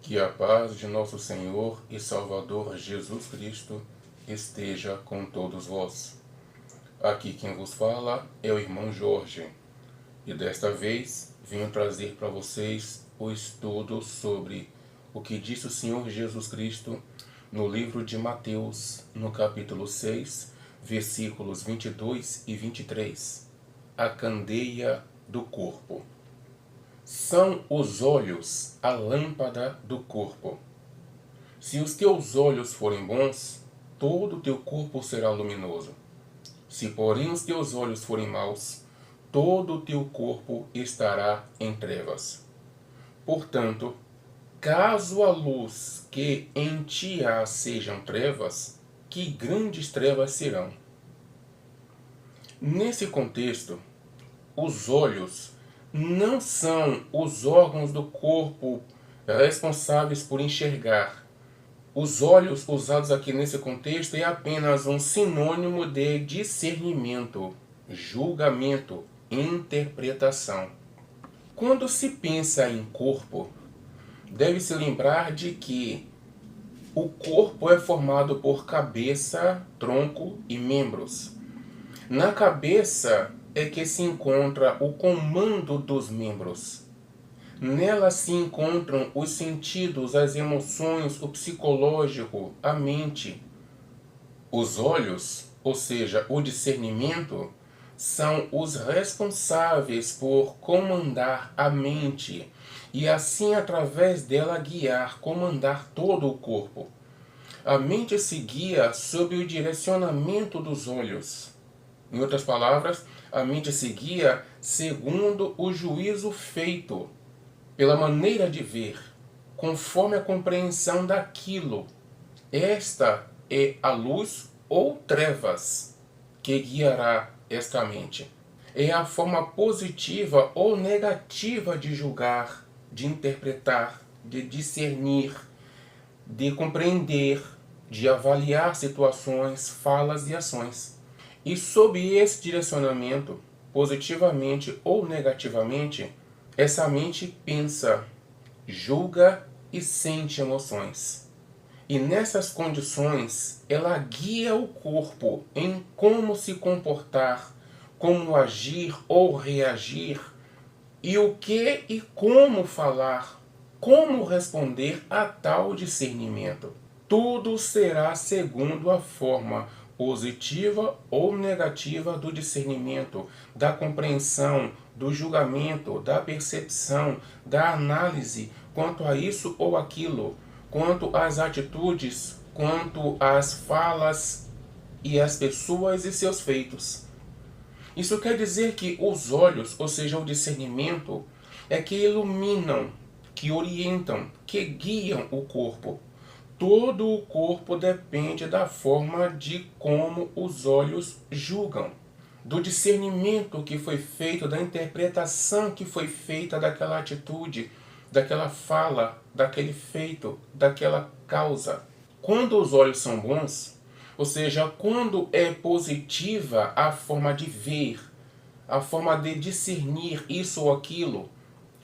Que a paz de nosso Senhor e Salvador Jesus Cristo esteja com todos vós. Aqui quem vos fala é o irmão Jorge, e desta vez venho trazer para vocês o estudo sobre o que disse o Senhor Jesus Cristo no livro de Mateus, no capítulo 6, versículos 22 e 23. A candeia do corpo. São os olhos a lâmpada do corpo. Se os teus olhos forem bons, todo o teu corpo será luminoso. Se, porém, os teus olhos forem maus, todo o teu corpo estará em trevas. Portanto, caso a luz que em ti há sejam trevas, que grandes trevas serão. Nesse contexto, os olhos não são os órgãos do corpo responsáveis por enxergar. Os olhos usados aqui nesse contexto é apenas um sinônimo de discernimento, julgamento, interpretação. Quando se pensa em corpo, deve-se lembrar de que o corpo é formado por cabeça, tronco e membros. Na cabeça é que se encontra o comando dos membros. Nela se encontram os sentidos, as emoções, o psicológico, a mente. Os olhos, ou seja, o discernimento, são os responsáveis por comandar a mente e assim através dela guiar, comandar todo o corpo. A mente se guia sob o direcionamento dos olhos. Em outras palavras, a mente se guia segundo o juízo feito, pela maneira de ver, conforme a compreensão daquilo. Esta é a luz ou trevas que guiará esta mente. É a forma positiva ou negativa de julgar, de interpretar, de discernir, de compreender, de avaliar situações, falas e ações. E sob esse direcionamento, positivamente ou negativamente, essa mente pensa, julga e sente emoções. E nessas condições, ela guia o corpo em como se comportar, como agir ou reagir, e o que e como falar, como responder a tal discernimento. Tudo será segundo a forma positiva ou negativa do discernimento, da compreensão, do julgamento, da percepção, da análise quanto a isso ou aquilo, quanto às atitudes, quanto às falas e às pessoas e seus feitos. Isso quer dizer que os olhos, ou seja, o discernimento, é que iluminam, que orientam, que guiam o corpo. Todo o corpo depende da forma de como os olhos julgam, do discernimento que foi feito, da interpretação que foi feita daquela atitude, daquela fala, daquele feito, daquela causa. Quando os olhos são bons, ou seja, quando é positiva a forma de ver, a forma de discernir isso ou aquilo,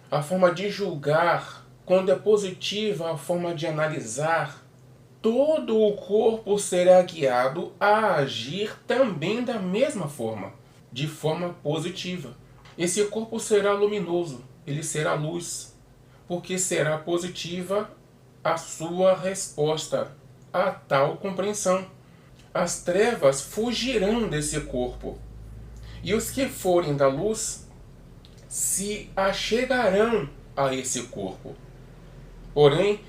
a forma de julgar, quando é positiva a forma de analisar, todo o corpo será guiado a agir também da mesma forma, de forma positiva. Esse corpo será luminoso, ele será luz, porque será positiva a sua resposta a tal compreensão. As trevas fugirão desse corpo, e os que forem da luz se achegarão a esse corpo. Porém,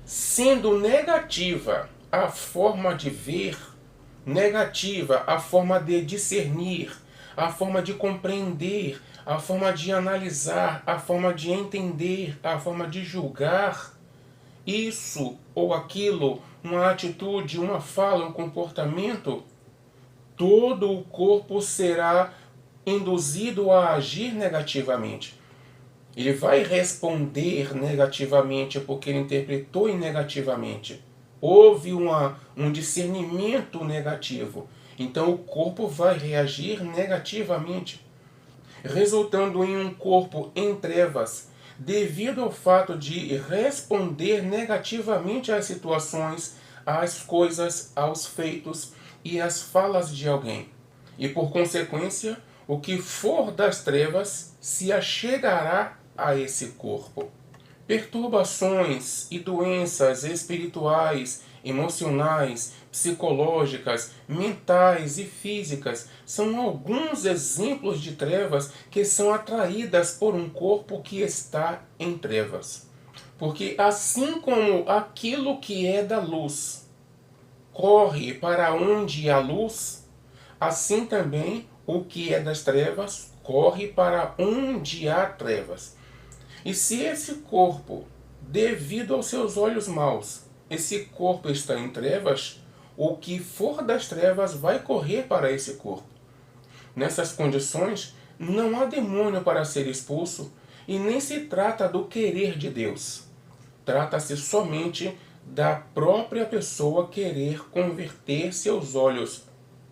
sendo negativa a forma de ver, negativa a forma de discernir, a forma de compreender, a forma de analisar, a forma de entender, a forma de julgar, isso ou aquilo, uma atitude, uma fala, um comportamento, todo o corpo será induzido a agir negativamente. Ele vai responder negativamente porque ele interpretou negativamente. Houve um discernimento negativo. Então o corpo vai reagir negativamente, resultando em um corpo em trevas, devido ao fato de responder negativamente às situações, às coisas, aos feitos e às falas de alguém. E por consequência, o que for das trevas se achegará a esse corpo. Perturbações e doenças espirituais, emocionais, psicológicas, mentais e físicas são alguns exemplos de trevas que são atraídas por um corpo que está em trevas. Porque assim como aquilo que é da luz corre para onde há luz, assim também o que é das trevas corre para onde há trevas. E se esse corpo, devido aos seus olhos maus, esse corpo está em trevas, o que for das trevas vai correr para esse corpo. Nessas condições, não há demônio para ser expulso e nem se trata do querer de Deus. Trata-se somente da própria pessoa querer converter seus olhos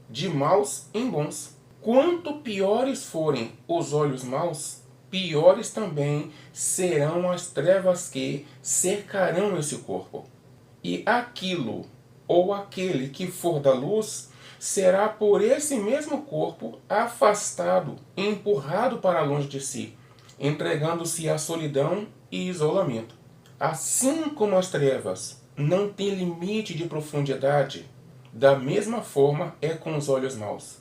de maus em bons. Quanto piores forem os olhos maus, piores também serão as trevas que cercarão esse corpo. E aquilo ou aquele que for da luz será por esse mesmo corpo afastado e empurrado para longe de si, entregando-se à solidão e isolamento. Assim como as trevas não têm limite de profundidade, da mesma forma é com os olhos maus.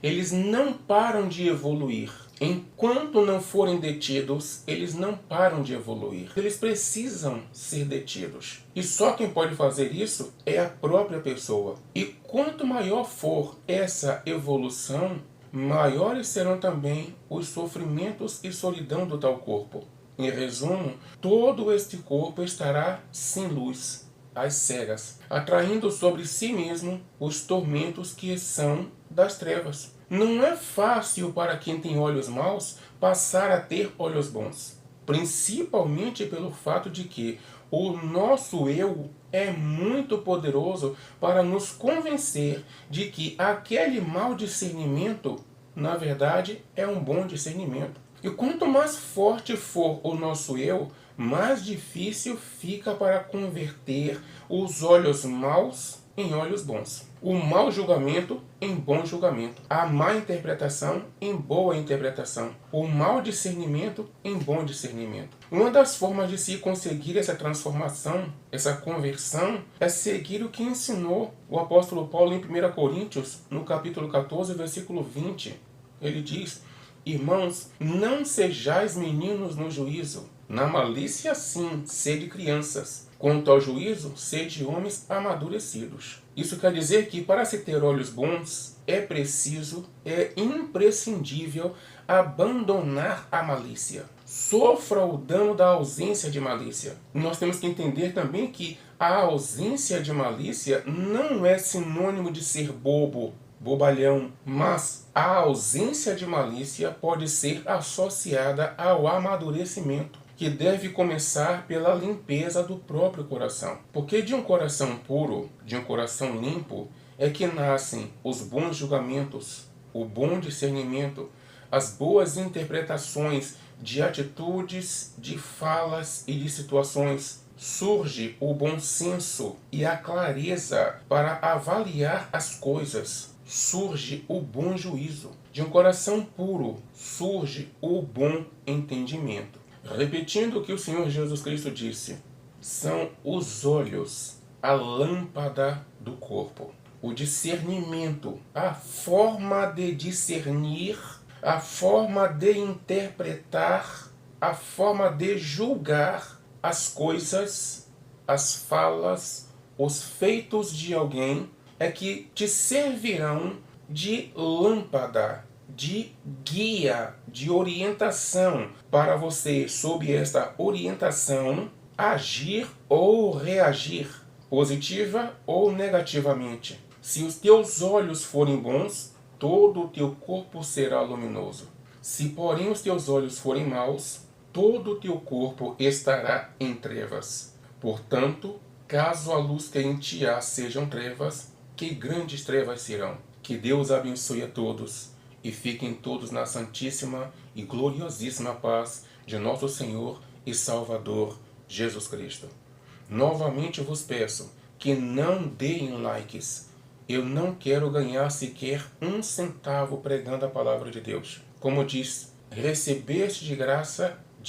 Eles não param de evoluir. Enquanto não forem detidos, eles não param de evoluir. Eles precisam ser detidos. E só quem pode fazer isso é a própria pessoa. E quanto maior for essa evolução, maiores serão também os sofrimentos e solidão do tal corpo. Em resumo, todo este corpo estará sem luz, às cegas, atraindo sobre si mesmo os tormentos que são das trevas. Não é fácil para quem tem olhos maus passar a ter olhos bons, principalmente pelo fato de que o nosso eu é muito poderoso para nos convencer de que aquele mau discernimento, na verdade, é um bom discernimento. E quanto mais forte for o nosso eu, mais difícil fica para converter os olhos maus em olhos bons. O mau julgamento em bom julgamento. A má interpretação em boa interpretação. O mau discernimento em bom discernimento. Uma das formas de se conseguir essa transformação, essa conversão, é seguir o que ensinou o apóstolo Paulo em 1 Coríntios, no capítulo 14, versículo 20. Ele diz: irmãos, não sejais meninos no juízo. Na malícia, sim, sede crianças. Quanto ao juízo, sede homens amadurecidos. Isso quer dizer que para se ter olhos bons, é preciso, é imprescindível abandonar a malícia. Sofra o dano da ausência de malícia. Nós temos que entender também que a ausência de malícia não é sinônimo de ser bobo, bobalhão, mas a ausência de malícia pode ser associada ao amadurecimento, que deve começar pela limpeza do próprio coração. Porque de um coração puro, de um coração limpo, é que nascem os bons julgamentos, o bom discernimento, as boas interpretações de atitudes, de falas e de situações. Surge o bom senso e a clareza para avaliar as coisas. Surge o bom juízo. De um coração puro surge o bom entendimento. Repetindo o que o Senhor Jesus Cristo disse, são os olhos a lâmpada do corpo. O discernimento, a forma de discernir, a forma de interpretar, a forma de julgar as coisas, as falas, os feitos de alguém, é que te servirão de lâmpada, de guia, de orientação, para você, sob esta orientação, agir ou reagir, positiva ou negativamente. Se os teus olhos forem bons, todo o teu corpo será luminoso. Se, porém, os teus olhos forem maus, todo o teu corpo estará em trevas. Portanto, caso a luz que em ti há sejam trevas, que grandes trevas serão. Que Deus abençoe a todos e fiquem todos na santíssima e gloriosíssima paz de nosso Senhor e Salvador Jesus Cristo. Novamente vos peço que não deem likes. Eu não quero ganhar sequer um centavo pregando a palavra de Deus. Como diz, recebeste de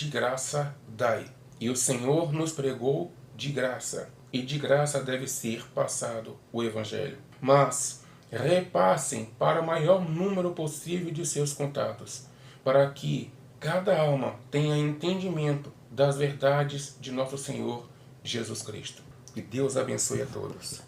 graça dai. E o Senhor nos pregou de graça. E de graça deve ser passado o Evangelho. Mas repassem para o maior número possível de seus contatos, para que cada alma tenha entendimento das verdades de nosso Senhor Jesus Cristo. Que Deus abençoe a todos.